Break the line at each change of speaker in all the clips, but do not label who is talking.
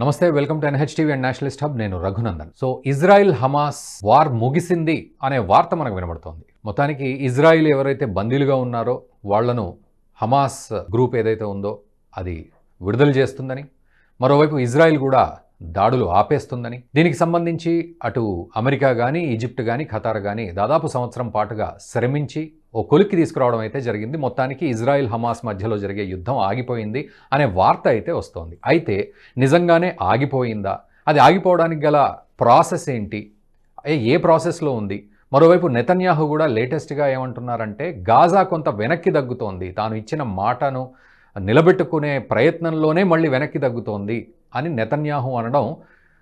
నమస్తే, welcome to NHTV and nationalist hub. నేను Raghunandan. So Israel Hamas war ముగిసింది అనే వార్త మనకు వినబడుతోంది. మొత్తానికి ఇజ్రాయిల్ ఎవరైతే బందీలుగా ఉన్నారో వాళ్లను హమాస్ గ్రూప్ ఏదైతే ఉందో అది విడుదల చేస్తుందని, మరోవైపు ఇజ్రాయిల్ కూడా దాడులు ఆపేస్తుందని, దీనికి సంబంధించి అటు అమెరికా కానీ, ఈజిప్ట్ కానీ, ఖతార్ కానీ దాదాపు సంవత్సరం పాటుగా శ్రమించి ఓ కొలిక్కి తీసుకురావడం అయితే జరిగింది. మొత్తానికి ఇజ్రాయిల్ హమాస్ మధ్యలో జరిగే యుద్ధం ఆగిపోయింది అనే వార్త అయితే వస్తోంది. అయితే నిజంగానే ఆగిపోయిందా? అది ఆగిపోవడానికి గల ప్రాసెస్ ఏంటి? ఏ ప్రాసెస్లో ఉంది? మరోవైపు నెతన్యాహు కూడా లేటెస్ట్గా ఏమంటున్నారంటే గాజా కొంత వెనక్కి తగ్గుతోంది, తాను ఇచ్చిన మాటను నిలబెట్టుకునే ప్రయత్నంలోనే మళ్ళీ వెనక్కి తగ్గుతోంది అని నెతన్యాహు అనడం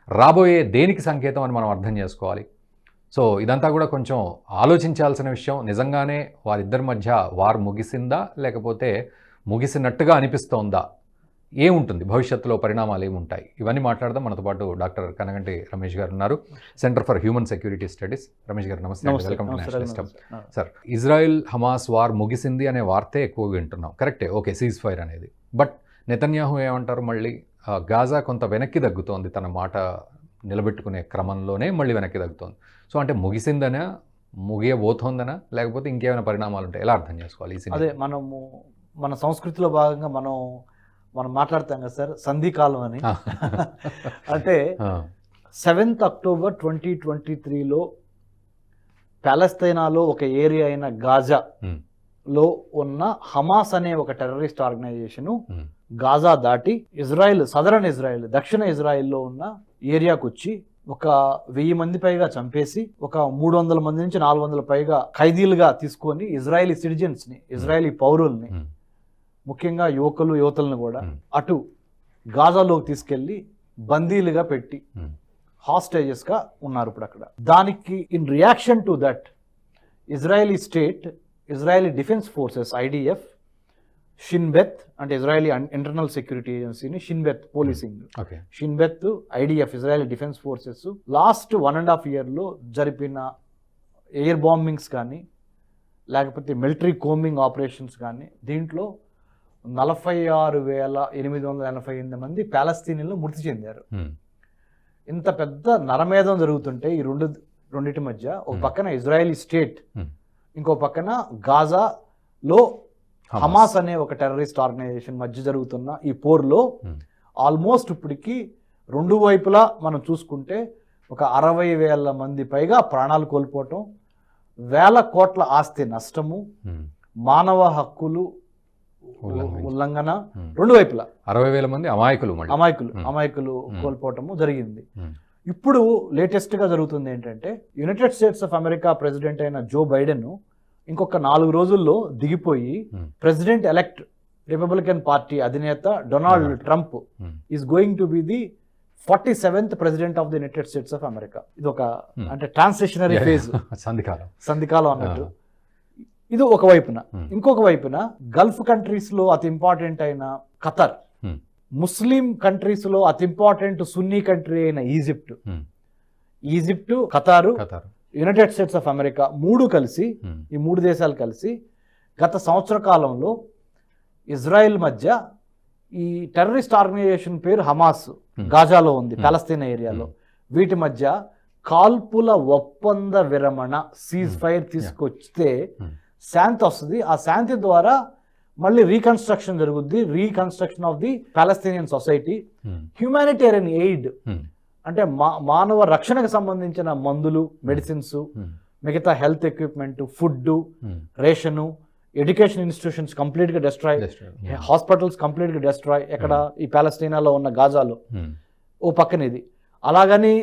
రాబోయే దేనికి సంకేతం అని మనం అర్థం చేసుకోవాలి. సో ఇదంతా కూడా కొంచెం ఆలోచించాల్సిన విషయం. నిజంగానే వారిద్దరి మధ్య వార్ ముగిసిందా, లేకపోతే ముగిసినట్టుగా అనిపిస్తోందా? ఏముంటుంది భవిష్యత్తులో, పరిణామాలు ఏముంటాయి? ఇవన్నీ మాట్లాడదాం. మనతో పాటు డాక్టర్ కనగంటి రమేష్ గారు ఉన్నారు, centre for human security studies. Ramesh గారు నమస్తే, welcome to Nationalist hub. Sir, Israel Hamas war ముగిసింది అనే వార్తే ఎక్కువ వింటున్నాం, కరెక్టే, ఓకే, సీజ్ ఫైర్ అనేది. బట్ నెతన్యాహు ఏమంటారు, మళ్ళీ గాజా కొంత వెనక్కి తగ్గుతోంది, తన మాట నిలబెట్టుకునే క్రమంలోనే మళ్ళీ వెనక్కి తగ్గుతోంది. సో అంటే ముగిసిందనా, ముగియబోతోందనా, లేకపోతే ఇంకేమైనా పరిణామాలు ఉంటాయి? ఎలా అర్థం చేసుకోవాలి?
అదే మన సంస్కృతిలో భాగంగా మనం మాట్లాడతాం కదా సార్, సంధికాలం అని. అంటే 7th October 2023లో ప్యాలెస్తైనాలో ఒక ఏరియా అయిన గాజాలో ఉన్న హమాస్ అనే ఒక టెర్రరిస్ట్ ఆర్గనైజేషన్ గాజా దాటి సదరన్ ఇజ్రాయెల్, దక్షిణ ఇజ్రాయెల్లో ఉన్న ఏరియాకు వచ్చి ఒక 1000 మంది పైగా చంపేసి, ఒక 300 మంది నుంచి 400 పైగా ఖైదీలుగా తీసుకొని ఇజ్రాయలీ సిటిజన్స్ని, ఇజ్రాయలీ పౌరుల్ని, ముఖ్యంగా యువతలను కూడా అటు గాజాలోకి తీసుకెళ్లి బందీలుగా పెట్టి హాస్టేజెస్గా ఉన్నారు ఇప్పుడు అక్కడ. దానికి in reaction to that Israeli defence forces IDF, Shin Bet అంటే ఇజ్రాయలీ ఇంటర్నల్ సెక్యూరిటీ ఏజెన్సీని, Shin Bet policing, Shin Bet IDF Israeli defence forces last 1.5 yearలో జరిపిన ఎయిర్ బాంబింగ్స్ కానీ, లేకపోతే మిలిటరీ కోంబింగ్ ఆపరేషన్స్ కానీ, దీంట్లో 46,888 మంది ప్యాలెస్తీనియన్లు మృతి చెందారు. ఇంత పెద్ద నరమేధం జరుగుతుంటే ఈ రెండింటి మధ్య, ఒక పక్కన ఇజ్రాయలీ స్టేట్, ఇంకో పక్కన గాజాలో హమాస్ అనే ఒక టెర్రరిస్ట్ ఆర్గనైజేషన్ మధ్య జరుగుతున్న ఈ పోర్లో ఆల్మోస్ట్ ఇప్పటికి రెండు వైపులా మనం చూసుకుంటే ఒక 60,000 మంది పైగా ప్రాణాలు కోల్పోవటం, వేల కోట్ల ఆస్తి నష్టము, మానవ హక్కులు ఉల్లంఘన, రెండు వైపులా
60,000 మంది
అమాయకులు కోల్పోవటము జరిగింది. ఇప్పుడు లేటెస్ట్ గా జరుగుతుంది ఏంటంటే, United States of America president అయిన జో బైడెన్ ఇంకొక 4 రోజుల్లో దిగిపోయి ప్రెసిడెంట్ ఎలెక్ట్ రిపబ్లికన్ పార్టీ అధినేత Donald Trump is going to be the 47th president of the United States of America. ఇది ఒక అంటే ట్రాన్సిషనరీ ఫేజ్, సంధికాలం అన్నట్టు. ఇది ఒక వైపున. ఇంకొక వైపున గల్ఫ్ కంట్రీస్ లో అతి ఇంపార్టెంట్ అయిన ఖతర్, ముస్లిం కంట్రీస్ లో అతి ఇంపార్టెంట్ సున్నీ కంట్రీ అయిన Egypt, ఖతారు, United States of America ఈ మూడు దేశాలు కలిసి గత సంవత్సర కాలంలో ఇజ్రాయెల్ మధ్య, ఈ టెర్రరిస్ట్ ఆర్గనైజేషన్ పేరు హమాస్, గాజాలో ఉంది, పాలస్తీనా ఏరియాలో, వీటి మధ్య కాల్పుల ఒప్పంద విరమణ, సీజ్ ఫైర్ తీసుకొస్తే శాంతి వస్తుంది. ఆ శాంతి ద్వారా మళ్ళీ రీకన్స్ట్రక్షన్ జరుగుద్ది, reconstruction of the Palestinian society, humanitarian aid అంటే మానవ రక్షణకు సంబంధించిన మందులు, మెడిసిన్స్, మిగతా health equipment, food, ration, education institutions కంప్లీట్గా డెస్ట్రాయ్, హాస్పిటల్స్ కంప్లీట్గా డెస్ట్రాయ్ ఎక్కడ, ఈ పాలస్తీనాలో ఉన్న గాజాలో. ఓ పక్కన ఇది. అలాగని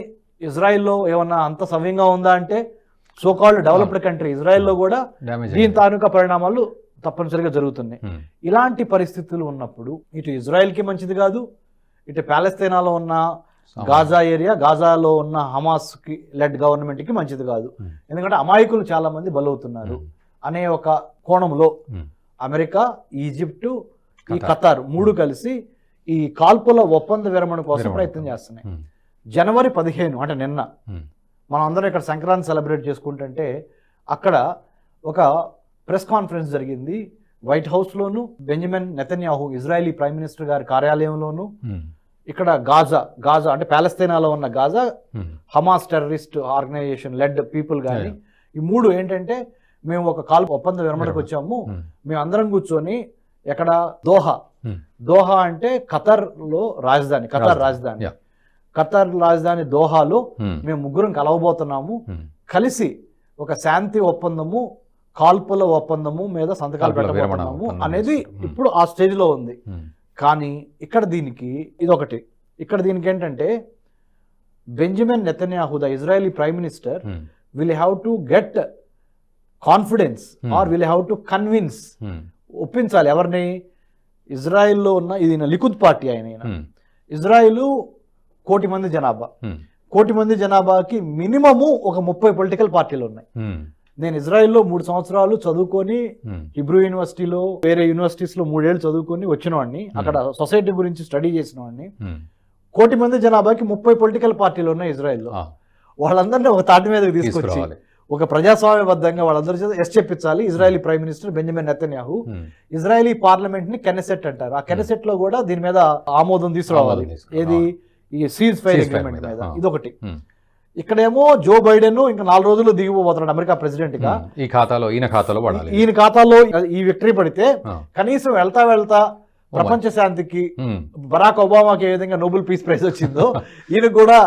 ఇజ్రాయిల్లో ఏమన్నా అంత సవ్యంగా ఉందా అంటే, సోకాల్డ్ డెవలప్డ్ కంట్రీ ఇజ్రాయెల్లో కూడా దీని తాలూకా పరిణామాలు తప్పనిసరిగా జరుగుతున్నాయి. ఇలాంటి పరిస్థితులు ఉన్నప్పుడు ఇటు ఇజ్రాయెల్కి మంచిది కాదు, ఇటు పాలస్తీనాలో ఉన్న గాజా ఏరియా, గాజాలో ఉన్న హమాస్ కి లెడ్ గవర్నమెంట్ కి మంచిది కాదు. ఎందుకంటే అమాయకులు చాలా మంది బలవుతున్నారు అనే ఒక కోణంలో అమెరికా, ఈజిప్టు, ఈ ఖతార్ మూడు కలిసి ఈ కాల్పుల ఒప్పంద విరమణ కోసం ప్రయత్నం చేస్తున్నాయి. జనవరి 15 అంటే నిన్న మనం అందరం ఇక్కడ సంక్రాంతి సెలబ్రేట్ చేసుకుంటుంటే, అక్కడ ఒక ప్రెస్ కాన్ఫరెన్స్ జరిగింది వైట్ హౌస్లోను, Benjamin Netanyahu Israeli prime minister గారి కార్యాలయంలోను, ఇక్కడ గాజా అంటే పాలస్తీనాలో ఉన్న Gaza Hamas terrorist organisation led people కానీ ఈ మూడు ఏంటంటే మేము ఒక ఒప్పంద విరమణకు వచ్చాము, మేము అందరం కూర్చొని ఎక్కడ దోహా అంటే ఖతర్ రాజధాని దోహాలో మేము ముగ్గురం కలవబోతున్నాము, కలిసి ఒక శాంతి ఒప్పందము కాల్పుల ఒప్పందము మీద సంతకాలు పెట్టబోతున్నాము అనేది ఇప్పుడు ఆ స్టేజ్ లో ఉంది. కానీ ఇక్కడ దీనికి ఏంటంటే Benjamin Netanyahu the Israeli prime minister will have to get confidence or will have to convince, ఒప్పించాలి ఎవరిని, ఇజ్రాయెల్లో ఉన్న ఇది లికుద్ పార్టీ ఆయన ఇజ్రాయెల్ 1,000,000 మంది జనాభా, 1,000,000 మంది జనాభాకి మినిమము ఒక 30 పొలిటికల్ పార్టీలు ఉన్నాయి. నేను ఇజ్రాయెల్లో 3 సంవత్సరాలు చదువుకొని హిబ్రూ యూనివర్సిటీలో వేరే యూనివర్సిటీస్ లో 3 ఏళ్ళు చదువుకొని వచ్చిన వాడిని, అక్కడ సొసైటీ గురించి స్టడీ చేసిన వాడిని. 1,000,000 మంది జనాభాకి 30 పొలిటికల్ పార్టీలు ఉన్నాయి ఇజ్రాయెల్లో. వాళ్ళందరినీ ఒక తాటి మీదకి తీసుకొచ్చి ఒక ప్రజాస్వామ్యబద్ధంగా వాళ్ళందరి చేత చెప్పించాలి. Israeli prime minister Benjamin Netanyahu Israeli parliament ని కెనెసెట్ అంటారు, ఆ కెనెసెట్ లో కూడా దీని మీద ఆమోదం తీసుకురావాలి, ఏది ఈ సీజ్ ఫైర్ అగ్రిమెంట్ మీద. ఇదొకటి. ఇక్కడేమో జో బైడెన్ ఇంకా 4 రోజుల్లో దిగిపోతున్నాడు అమెరికా ప్రెసిడెంట్ గా. ఈయన ఖాతాలో ఈ విక్టరీ పడితే కనీసం వెళ్తా ప్రపంచ శాంతికి బరాక్ ఒబామాకి ఏ విధంగా నోబెల్ పీస్ ప్రైజ్ వచ్చిందో ఈయన కూడా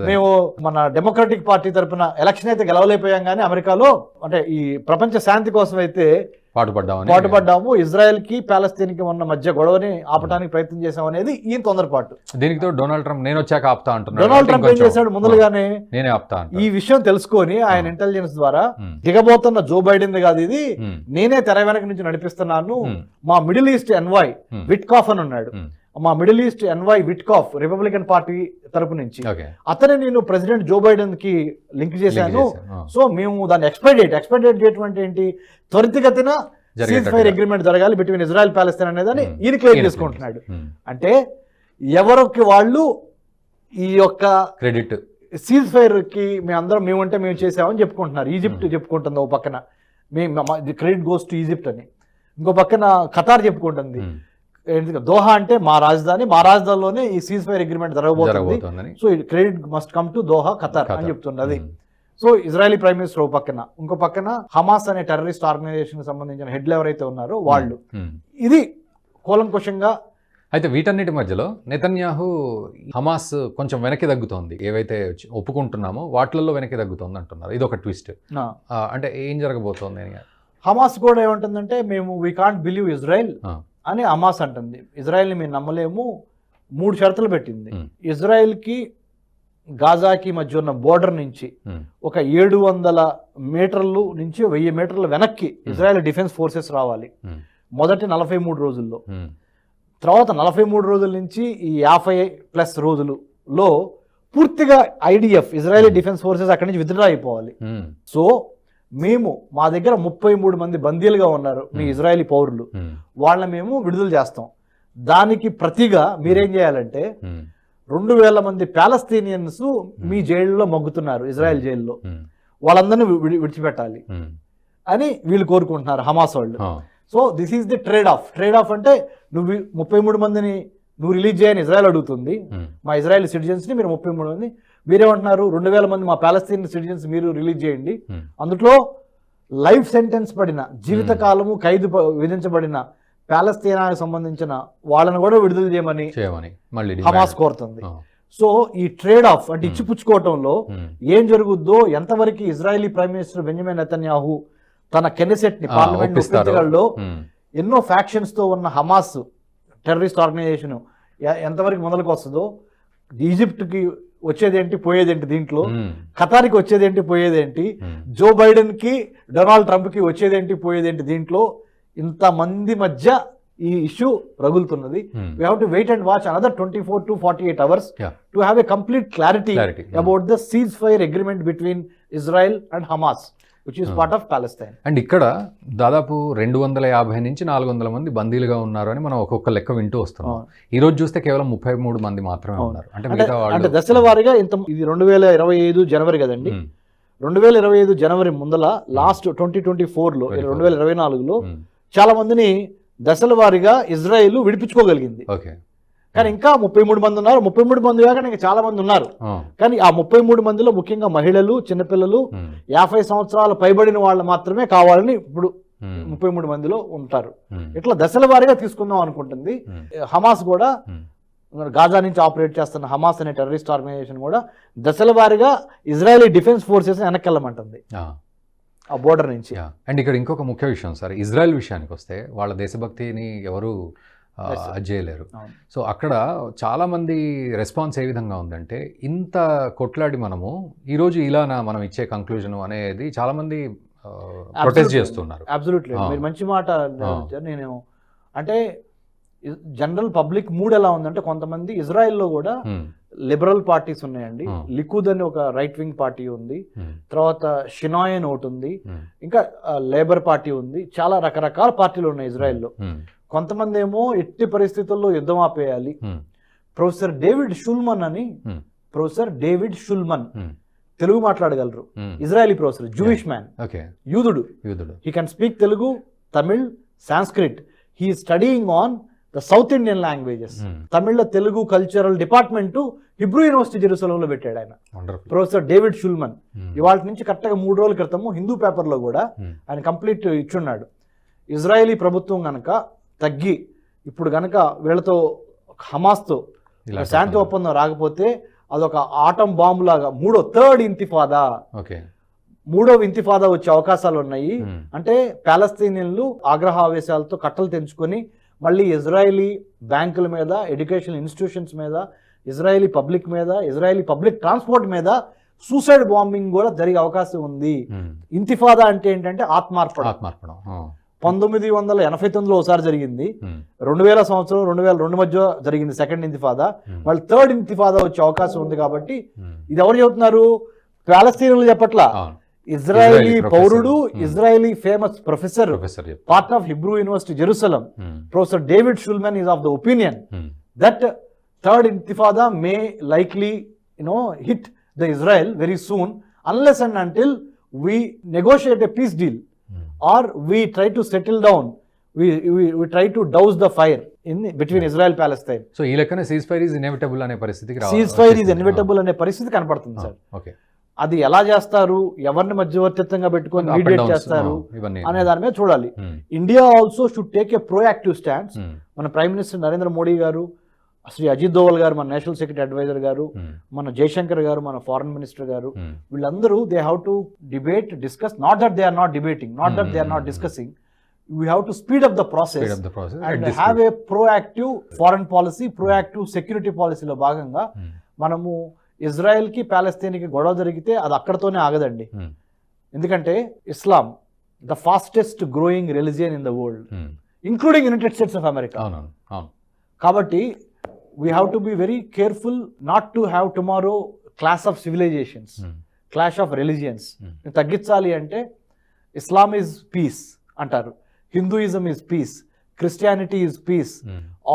మేము మన డెమోక్రటిక్ పార్టీ తరఫున ఎలక్షన్ అయితే గెలవలేకపోయాం, కానీ అమెరికాలో అంటే ఈ ప్రపంచ శాంతి కోసం అయితే పాటుపడ్డాము, ఇజ్రాయెల్ కి పాలస్తీన్ కి ఉన్న మధ్య గొడవని ఆపడానికి ప్రయత్నం చేశాం అనేది ఈయన తొందరపాటు.
దీనితో డొనాల్డ్ ట్రంప్ నేను వచ్చాక ఆపుతా అంటున్నాడు.
డొనాల్డ్ ట్రంప్ ఏం చేశాడు, ముందుగానే
నేనే ఆపుతా
ఈ విషయం తెలుసుకొని ఆయన ఇంటెలిజెన్స్ ద్వారా దిగబోతున్న జో బైడెన్ కాదు ఇది, నేనే తెర వెనక నుంచి నడిపిస్తున్నాను, మా మిడిల్ ఈస్ట్ ఎన్వాయ్ విట్కాఫ్ అని ఉన్నాడు, మా middle east envoy Witkoff Republican party తరపు నుంచి అతనే నేను ప్రెసిడెంట్ జో బైడెన్ కి లింక్ చేశాను. సో మేము దాన్ని ఎక్స్పెక్ట్ చేయటం అంటే ఏంటి, త్వరితగతిన సీజ్ ఫైర్ అగ్రిమెంట్ జరగాలి బిట్వీన్ ఇజ్రాయెల్ పాలస్తీన్ అనేదాన్ని ఈయన క్లెయిమ్ చేసుకుంటున్నాడు. అంటే ఎవరికి వాళ్ళు ఈ యొక్క
క్రెడిట్
సీజ్ ఫైర్ కి మేము చేసామని చెప్పుకుంటున్నారు. ఈజిప్ట్ చెప్పుకుంటుంది ఓ పక్కన, క్రెడిట్ గోస్ టు ఈజిప్ట్ అని, ఇంకో పక్కన ఖతార్ చెప్పుకుంటుంది దోహా అంటే మా రాజధానిలోనే ఈ సీజ్ ఫైర్ అగ్రిమెంట్ జరగబోతుంది, so credit must come to Doha Qatar అని చెప్తున్నది. సో ఇజ్రాయలీ ప్రైమ్ మినిస్టర్ ఒక పక్కన, ఇంకో పక్కన హమాస్ అనే టెర్రరిస్ట్ ఆర్గనైజేషన్ సంబంధించిన హెడ్లు ఎవరైతే ఉన్నారో వాళ్ళు. ఇది కూలంకుషంగా.
అయితే వీటన్నిటి మధ్యలో నెతన్యాహు హమాస్ కొంచెం వెనక్కి తగ్గుతోంది, ఏవైతే ఒప్పుకుంటున్నామో వాటిల్లో వెనక్కి తగ్గుతోంది అంటున్నారు. ఇది ఒక ట్విస్ట్. అంటే ఏం జరగబోతోంది?
హమాస్ కూడా ఏమంటుందంటే మేము వీ కాంట్ బిలీవ్ ఇజ్రాయెల్ అని హమాస్ అంటుంది. ఇజ్రాయెల్ని మేము నమ్మలేము, 3 షరతులు పెట్టింది. ఇజ్రాయెల్కి గాజాకి మధ్య ఉన్న బోర్డర్ నుంచి ఒక 700 మీటర్లు నుంచి 1000 మీటర్ల వెనక్కి ఇజ్రాయెల్ డిఫెన్స్ ఫోర్సెస్ రావాలి మొదటి 43 రోజుల్లో. తర్వాత 43 రోజుల నుంచి ఈ 50+ రోజులలో పూర్తిగా ఐడిఎఫ్ ఇజ్రాయెలీ డిఫెన్స్ ఫోర్సెస్ అక్కడి నుంచి విత్డ్రా అయిపోవాలి. సో మా దగ్గర 33 మంది బందీలుగా ఉన్నారు మీ ఇజ్రాయెలీ పౌరులు, వాళ్ళని మేము విడుదల చేస్తాం. దానికి ప్రతిగా మీరేం చేయాలంటే 2,000 మంది పాలస్తీనియన్స్ మీ జైల్లో మగ్గుతున్నారు, ఇజ్రాయెల్ జైల్లో, వాళ్ళందరినీ విడిచిపెట్టాలి అని వీళ్ళు కోరుకుంటున్నారు హమాస్ వాళ్ళు. So this is the trade of అంటే నువ్వు 33 మందిని నువ్వు రిలీజ్ చేయని ఇజ్రాయెల్ అడుగుతుంది, మా ఇజ్రాయెల్ సిటిజన్స్ ని మీరు 33 మంది, మీరేమంటున్నారు 2,000 మంది మా పాలస్తీన్ సిటిజన్స్ మీరు రిలీజ్ చేయండి, అందులో లైఫ్ సెంటెన్స్ పడిన జీవితకాలము ఖైదు విధించబడిన పాలస్తీనాకు సంబంధించిన వాళ్ళని కూడా విడుదల చేయమని హమాస్ కోరుతుంది. సో ఈ ట్రేడ్ ఆఫ్ అంటే ఇచ్చిపుచ్చుకోవటంలో ఏం జరుగుద్దో, ఎంతవరకు Israeli prime minister Benjamin Netanyahu తన కెనెసెట్ ని పార్లమెంట్ ఒప్పించగలడో, ఎన్నో ఫ్యాక్షన్స్ తో ఉన్న హమాస్ టెర్రరిస్ట్ ఆర్గనైజేషన్ ఎంతవరకు మొదలుకు వస్తుందో, ఈజిప్ట్కి వచ్చేదేంటి పోయేదేంటి దీంట్లో, ఖతార్కి వచ్చేదేంటి పోయేదేంటి, జో బైడెన్ కి డొనాల్డ్ ట్రంప్ కి వచ్చేదేంటి పోయేదేంటి దీంట్లో, ఇంతమంది మధ్య ఈ ఇష్యూ రగులుతున్నది. We have to wait and watch another 24 to 48 hours to have a complete clarity about the ceasefire agreement between Israel and Hamas which is part of Palestine.
And ఇక్కడ దాదాపు 250 నుంచి 400 మంది బందీలుగా ఉన్నారు అని మనం ఒక్కొక్క లెక్క వింటూ వస్తున్నాం. ఈ రోజు చూస్తే కేవలం 33 మంది మాత్రమే ఉన్నారు.
అంటే దశల వారీగా ఇది 2025 జనవరి కదండి. 2025 జనవరి ముందల లాస్ట్ 2024లో 2024లో చాలా మందిని దశల వారీగా ఇజ్రాయెల్ విడిపించుకోగలిగింది. కానీ ఇంకా 33 మంది ఉన్నారు. 33 మంది కాక ఇంకా చాలా మంది ఉన్నారు. కానీ ఆ 33 మందిలో ముఖ్యంగా మహిళలు, చిన్నపిల్లలు, 50 సంవత్సరాలు పైబడిన వాళ్ళు మాత్రమే కావాలని ఇప్పుడు 33 మందిలో ఉంటారు. ఇట్లా దశల వారీగా తీసుకుందాం అనుకుంటుంది. హమాస్ కూడా, గాజా నుంచి ఆపరేట్ చేస్తున్న హమాస్ అనే టెర్రరిస్ట్ ఆర్గనైజేషన్ కూడా దశల వారీగా ఇజ్రాయలీ డిఫెన్స్ ఫోర్సెస్ వెనక్కి వెళ్ళమంటుంది ఆ బోర్డర్ నుంచి.
అండ్ ఇక్కడ ఇంకొక ముఖ్య విషయం సార్, ఇజ్రాయెల్ విషయానికి వస్తే వాళ్ళ దేశభక్తిని ఎవరు చేయలేరు. సో అక్కడ చాలామంది రెస్పాన్స్ ఏ విధంగా ఉందంటే, ఇంత కొట్లాడి మనము ఈరోజు ఇలానా మనం ఇచ్చే కంక్లూజన్ అనేది చాలామంది ప్రొటెస్ట్ చేస్తున్నారు.
అబ్సల్యూట్లీ, మీరు మంచి మాట. నేను అంటే జనరల్ పబ్లిక్ మూడ్ ఎలా ఉందంటే, కొంతమంది ఇజ్రాయెల్లో కూడా లిబరల్ పార్టీస్ ఉన్నాయండి. లికుద్ అని ఒక రైట్ వింగ్ పార్టీ ఉంది, తర్వాత షినాయ్ అని ఒకటి ఉంది, ఇంకా లేబర్ పార్టీ ఉంది. చాలా రకరకాల పార్టీలు ఉన్నాయి ఇజ్రాయెల్లో. కొంతమంది ఏమో ఎట్టి పరిస్థితుల్లో యుద్ధం ఆపేయాలి. ప్రొఫెసర్ డేవిడ్ షుల్మన్ అని, ప్రొఫెసర్ డేవిడ్ షుల్మన్ తెలుగు మాట్లాడగలరు, ఇజ్రాయలీ ప్రొఫెసర్, జూయిష్ మ్యాన్, యూదుడు. He can speak Telugu, Tamil, Sanskrit. He studying on the south Indian languages. తమిళ్లో Telugu cultural department Hebrew university జెరూసలంలో పెట్టాడు ఆయన, ప్రొఫెసర్ డేవిడ్ షుల్మన్. ఇవాళ నుంచి కరెక్ట్గా 3 రోజుల క్రితము హిందూ పేపర్లో కూడా ఆయన కంప్లీట్ ఇచ్చున్నాడు. ఇజ్రాయలీ ప్రభుత్వం గనక తగ్గి ఇప్పుడు గనక వీళ్ళతో హమాస్తో శాంతి ఒప్పందం రాకపోతే అదొక ఆటం బాంబు లాగా థర్డ్ ఇంతిఫాదా, మూడవ ఇంతిఫాదా వచ్చే అవకాశాలు ఉన్నాయి. అంటే పాలస్తీనియన్లు ఆగ్రహావేశాలతో కట్టలు తెంచుకొని మళ్ళీ ఇజ్రాయలీ బ్యాంకుల మీద, ఎడ్యుకేషన్ ఇన్స్టిట్యూషన్స్ మీద, ఇజ్రాయలీ పబ్లిక్ మీద, ఇజ్రాయలీ పబ్లిక్ ట్రాన్స్పోర్ట్ మీద సూసైడ్ బాంబింగ్ కూడా జరిగే అవకాశం ఉంది. ఇంతిఫాదా అంటే ఏంటంటే ఆత్మార్పణం. 1989లో ఒకసారి జరిగింది, 2000 సంవత్సరం 2002 మధ్య జరిగింది సెకండ్ ఇంతిఫాదా. వాళ్ళు థర్డ్ ఇంతిఫాదా వచ్చే అవకాశం ఉంది. కాబట్టి ఇది ఎవరు చెబుతున్నారు? పాలస్తీనులు చెప్పట్లా, ఇజ్రాయలీ పౌరుడు, Israeli famous professor, part of Hebrew university Jerusalem, professor David Shulman is of the opinion that third intifada may likely hit the Israel very soon unless and until we negotiate a peace deal or we try to settle down, we try to douse the fire in between Israel Palestine.
So ee lekkana ceasefire is inevitable ane paristhitiki raavali,
ceasefire is inevitable ane paristhiti కనపడుతుంది sir.
Okay,
అది ఎలా చేస్తారు, ఎవరిని మధ్యవర్తిత్వంగా పెట్టుకొని mediate చేస్తారు అనే దాని మీద చూడాలి. India also should take a proactive stands. మన ప్రైమ్ మినిస్టర్ నరేంద్ర మోడీ గారు, శ్రీ అజిత్ దోవల్ గారు, మన నేషనల్ సెక్యూరిటీ అడ్వైజర్ గారు, మన జయశంకర్ గారు, మన ఫారెన్ మినిస్టర్ గారు, వీళ్ళందరూ they have to debate, discuss. Not that they are not debating, not that they are not discussing. We have to speed up the process and have a proactive foreign policy, proactive security పాలసీలో భాగంగా మనము ఇజ్రాయెల్కి ప్యాలెస్తీన్కి గొడవ జరిగితే అది అక్కడతోనే ఆగదండి. ఎందుకంటే Islam the fastest growing religion in the world, including United States of America. కాబట్టి we have to be very careful not to have tomorrow clash of civilizations, clash of religions. తగ్గించాలి అంటే ఇస్లాం ఈజ్ పీస్ అంటారు, Hinduism is peace, Christianity is peace.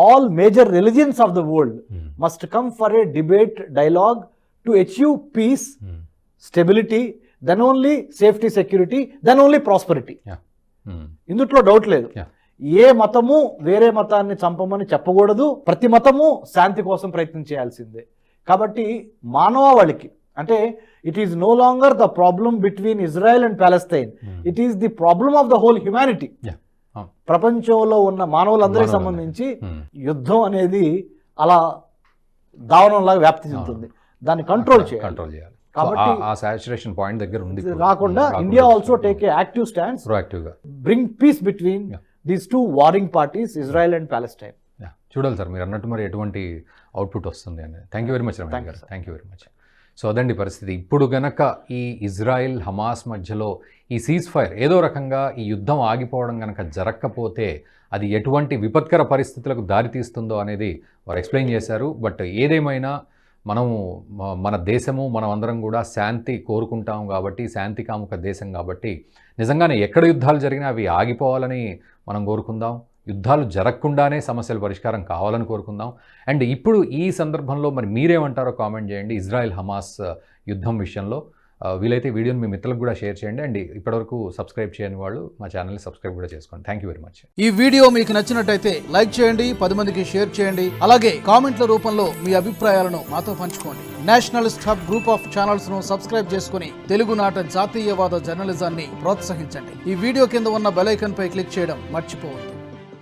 All major religions of the world must come for a debate, dialogue to achieve peace, stability, then only safety, security, then only prosperity. ఇందుట్లో doubt లేదు. ఏ మతము వేరే మతాన్ని చంపమని చెప్పకూడదు, ప్రతి మతము శాంతి కోసం ప్రయత్నం చేయాల్సిందే. కాబట్టి మానవాళికి అంటే it is no longer the problem between Israel and Palestine, it is the problem of the whole humanity. ప్రపంచంలో ఉన్న మానవులందరికీ సంబంధించి యుద్ధం అనేది అలా దావనంలాగా వ్యాప్తి చెందుతుంది, దాన్ని కంట్రోల్ చేయాలి. కాబట్టి
ఆ సాచురేషన్ పాయింట్ దగ్గర ఉంది
రాకుండా India also take a active stand,
ప్రోయాక్టివ్గా
bring peace between these two warring parties, Israel and Palestine.
చూడాలి సార్, మీరు అన్నట్టు మరి ఎటువంటి అవుట్పుట్ వస్తుంది అని. Thank you very much Ramesh గారు, thank you very much. So అదండి పరిస్థితి. ఇప్పుడు గనక ఈ ఇజ్రాయెల్ హమాస్ మధ్యలో ఈ సీజ్ ఫైర్ ఏదో రకంగా ఈ యుద్ధం ఆగిపోవడం కనుక జరగకపోతే అది ఎటువంటి విపత్కర పరిస్థితులకు దారితీస్తుందో అనేది వారు ఎక్స్ప్లెయిన్ చేశారు. బట్ ఏదేమైనా మనము మన దేశము మనం అందరం కూడా శాంతి కోరుకుంటాం కాబట్టి, శాంతి కాముక దేశం కాబట్టి నిజంగానే ఎక్కడ యుద్ధాలు జరిగినా అవి ఆగిపోవాలని మనం కోరుకుందాం. యుద్ధాలు జరగకుండానే సమస్యల పరిష్కారం కావాలని కోరుకుందాం. అండ్ ఇప్పుడు ఈ సందర్భంలో మరి మీరేమంటారో కామెంట్ చేయండి ఇజ్రాయెల్ హమాస్ యుద్ధం విషయంలో. వీలైతే ఈ వీడియోని మీ మిత్రులకు కూడా షేర్ చేయండి. అండ్ ఇప్పటివరకు సబ్స్క్రైబ్ చేయని వాళ్ళు మా ఛానల్ని సబ్స్క్రైబ్ కూడా చేసుకోండి. Thank you very much.
ఈ వీడియో మీకు నచ్చినట్టయితే లైక్ చేయండి, 10 మందికి షేర్ చేయండి. అలాగే కామెంట్ల రూపంలో మీ అభిప్రాయాలను మాతో పంచుకోండి. Nationalist hub group of channels ను సబ్స్క్రైబ్ చేసుకుని తెలుగునాట జాతీయవాద జర్నలిజాన్ని ప్రోత్సహించండి. ఈ వీడియో కింద ఉన్న బెల్ ఐకాన్ పై క్లిక్ చేయడం మర్చిపోవద్దు.